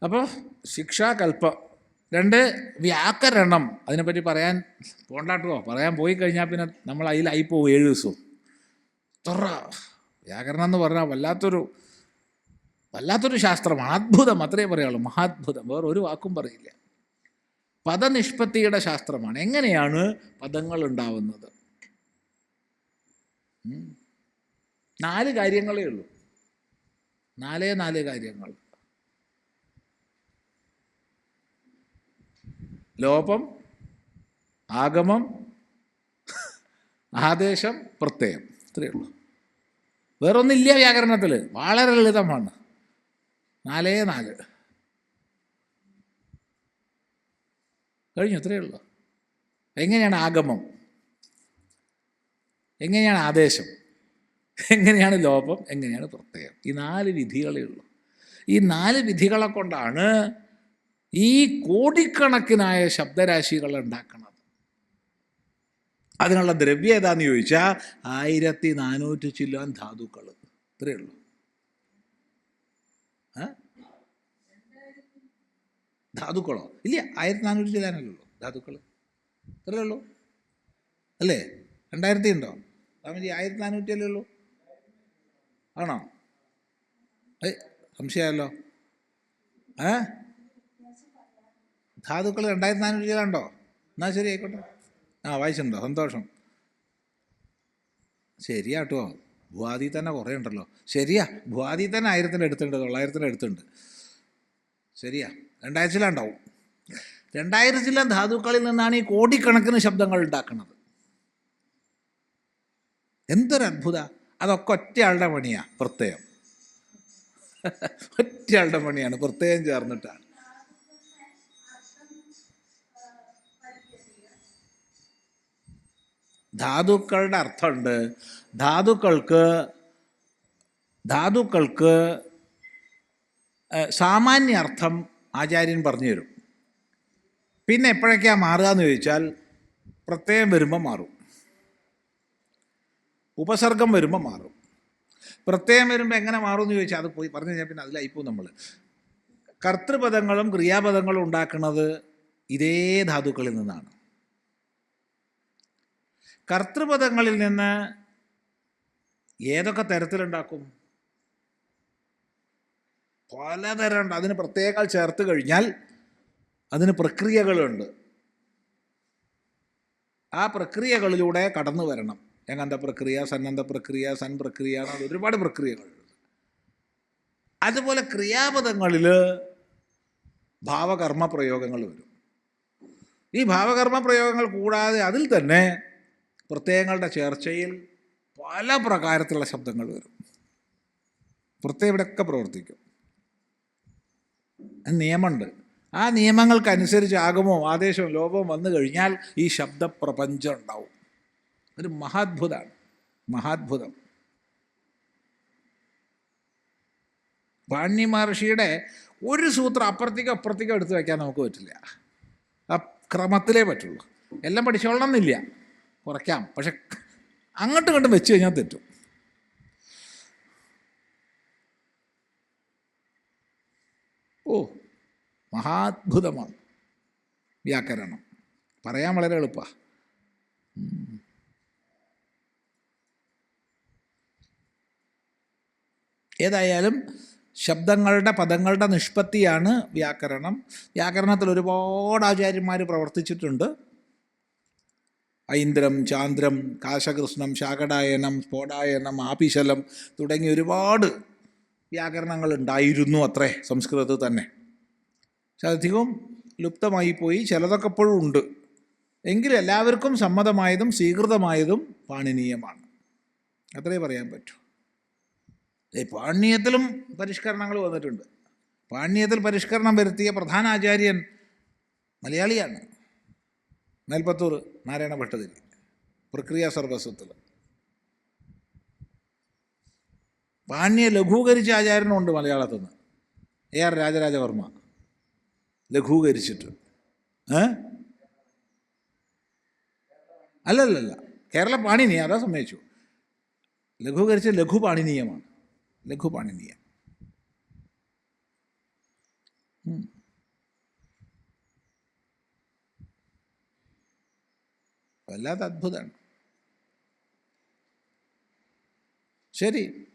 അപ്പോൾ ശിക്ഷാകൽപ്പം. 2 വ്യാകരണം. അതിനെപ്പറ്റി പറയാൻ പോണ്ടാട്ടോ, പറയാൻ പോയി കഴിഞ്ഞാൽ പിന്നെ നമ്മൾ അതിലായി പോകും 7 ദിവസവും. ഇത്ര വ്യാകരണം എന്ന് പറഞ്ഞാൽ വല്ലാത്തൊരു ശാസ്ത്രമാണ്. അത്ഭുതം അത്രയേ പറയുള്ളൂ, മഹാത്ഭുതം, വേറെ ഒരു വാക്കും പറയില്ല. പദനിഷ്പത്തിയുടെ ശാസ്ത്രമാണ്. എങ്ങനെയാണ് പദങ്ങൾ ഉണ്ടാവുന്നത്? 4 കാര്യങ്ങളേ ഉള്ളൂ. 4 കാര്യങ്ങൾ. ലോപം, ആഗമം, ആദേശം, പ്രത്യയം. ഇത്രയേ ഉള്ളൂ. വേറൊന്നില്ല വ്യാകരണത്തിൽ. വളരെ ലളിതമാണ്. 4 കഴിഞ്ഞു. ഇത്രയേ ഉള്ളൂ. എങ്ങനെയാണ് ആഗമം, എങ്ങനെയാണ് ആദേശം, എങ്ങനെയാണ് ലോപം, എങ്ങനെയാണ് പ്രത്യയം? ഈ 4 വിധികളേ ഉള്ളൂ. ഈ 4 വിധികളെ കൊണ്ടാണ് ഈ കോടിക്കണക്കിനായ ശബ്ദരാശികൾ ഉണ്ടാക്കുന്നത്. അതിനുള്ള ദ്രവ്യം ഏതാന്ന് ചോദിച്ചാൽ 1400 ചില്ലാൻ ധാതുക്കൾ. ഇത്രയേ ഉള്ളൂ. ധാതുക്കളോ? ഇല്ല, 1400 ചില്ലാനല്ലോ ധാതുക്കൾ. ഇത്രയേ ഉള്ളൂ അല്ലേ? 2000 ഉണ്ടോ സ്വാമിജി? 1400 അല്ലേ ഉള്ളൂ? ആണോ? സംശയമല്ലോ. ധാതുക്കൾ 2400 ചില്ലുണ്ടോ? എന്നാൽ ശരി, ആയിക്കോട്ടെ. വായിച്ചിട്ടുണ്ടോ? സന്തോഷം. ശരിയാട്ടോ, ഭുവാദി തന്നെ കുറേ ഉണ്ടല്ലോ. ശരിയാ, ഭുവാദി തന്നെ 1000-ൻ്റെ അടുത്തുണ്ട്, 900-ൻ്റെ അടുത്തുണ്ട്. ശരിയാ, 2000 ചില്ല ഉണ്ടാവും. 2000 ചില്ല ധാതുക്കളിൽ നിന്നാണ് ഈ കോടിക്കണക്കിന് ശബ്ദങ്ങൾ ഉണ്ടാക്കുന്നത്. എന്തൊരത്ഭുത! അതൊക്കെ ഒറ്റയാളുടെ പണിയാണ്, പ്രത്യയം. ഒറ്റയാളുടെ പണിയാണ്, പ്രത്യയം ചേർന്നിട്ടാണ്. ധാതുക്കളുടെ അർത്ഥമുണ്ട്. ധാതുക്കൾക്ക് സാമാന്യ അർത്ഥം ആചാര്യൻ പറഞ്ഞു തരും. പിന്നെ എപ്പോഴൊക്കെയാണ് മാറുക എന്ന് ചോദിച്ചാൽ, പ്രത്യയം വരുമ്പോൾ മാറും, ഉപസർഗം വരുമ്പോൾ മാറും. പ്രത്യയം വരുമ്പോൾ എങ്ങനെ മാറും എന്ന് ചോദിച്ചാൽ അത് പോയി പറഞ്ഞു കഴിഞ്ഞാൽ പിന്നെ അതിലായിപ്പോവും നമ്മൾ. കർത്തൃപദങ്ങളും ക്രിയാപദങ്ങളും ഉണ്ടാക്കുന്നത് ഇതേ ധാതുക്കളിൽ നിന്നാണ്. കർത്തൃപദങ്ങളിൽ നിന്ന് ഏതൊക്കെ തരത്തിലുണ്ടാക്കും? പലതരമുണ്ട്. അതിന് പ്രത്യേകങ്ങൾ ചേർത്ത് കഴിഞ്ഞാൽ അതിന് പ്രക്രിയകളുണ്ട്. ആ പ്രക്രിയകളിലൂടെ കടന്നു വരണം. എങ്ങനത്തെ പ്രക്രിയ? സന്നദ്ധ പ്രക്രിയ, സൻ പ്രക്രിയ, ഒരുപാട് പ്രക്രിയകളുണ്ട്. അതുപോലെ ക്രിയാപദങ്ങളിൽ ഭാവകർമ്മ പ്രയോഗങ്ങൾ വരും. ഈ ഭാവകർമ്മ പ്രയോഗങ്ങൾ കൂടാതെ അതിൽ തന്നെ പ്രത്യയങ്ങളുടെ ചേർച്ചയിൽ പല പ്രകാരത്തിലുള്ള ശബ്ദങ്ങൾ വരും. പ്രത്യയം ഇവിടെയൊക്കെ പ്രവർത്തിക്കും. നിയമമുണ്ട്. ആ നിയമങ്ങൾക്കനുസരിച്ച് ആഗമവും ആദേശവും ലോപവും വന്നു കഴിഞ്ഞാൽ ഈ ശബ്ദപ്രപഞ്ചം ഉണ്ടാവും. ഒരു മഹാത്ഭുതമാണ്, മഹാത്ഭുതം. പാണിനി മഹർഷിയുടെ ഒരു സൂത്രം അപ്പുറത്തേക്കും എടുത്തു വയ്ക്കാൻ നമുക്ക് പറ്റില്ല. ആ ക്രമത്തിലേ പറ്റുള്ളൂ. എല്ലാം പഠിച്ചോളണം എന്നില്ല, കുറയ്ക്കാം. പക്ഷെ അങ്ങോട്ടും ഇങ്ങോട്ടും വെച്ച് കഴിഞ്ഞാൽ തെറ്റും. മഹാത്ഭുതമാണ് വ്യാകരണം. പറയാൻ വളരെ എളുപ്പമാണ്. ഏതായാലും ശബ്ദങ്ങളുടെ, പദങ്ങളുടെ നിഷ്പത്തിയാണ് വ്യാകരണം. വ്യാകരണത്തിൽ ഒരുപാട് ആചാര്യന്മാർ പ്രവർത്തിച്ചിട്ടുണ്ട്. ഐന്ദ്രം, ചാന്ദ്രം, കാശകൃഷ്ണം, ശാകടായനം, സ്ഫോടായനം, ആപിശലം തുടങ്ങി ഒരുപാട് വ്യാകരണങ്ങൾ ഉണ്ടായിരുന്നു അത്രേ സംസ്കൃതത്തിൽ തന്നെ. പക്ഷെ അധികവും ലുപ്തമായി പോയി. ചിലതൊക്കെ ഇപ്പോഴും ഉണ്ട്. എങ്കിലും എല്ലാവർക്കും സമ്മതമായതും സ്വീകൃതമായതും പാണിനീയമാണ്. അത്രേ പറയാൻ പറ്റൂ. പാണിനീയത്തിലും പരിഷ്കരണങ്ങൾ വന്നിട്ടുണ്ട്. പാണിനീയത്തിൽ പരിഷ്കരണം വരുത്തിയ പ്രധാന ആചാര്യൻ മലയാളിയാണ്, മേൽപ്പത്തൂർ നാരായണ ഭട്ടതിരി, പ്രക്രിയ സർവസ്വത്തിൽ. പാണിനിയെ ലഘൂകരിച്ച ആചാര്യനുണ്ട് മലയാളത്തിൽ നിന്ന്, AR രാജരാജവർമ്മ. ലഘൂകരിച്ചിട്ട് അല്ലല്ല, കേരള പാണിനി, അതാ സമ്മതിച്ചു. ലഘൂകരിച്ച ലഘുപാണിനീയമാണ്, ലഘുപാണിനീയം. വല്ലാത്ത അത്ഭുതമാണ്. ശരി.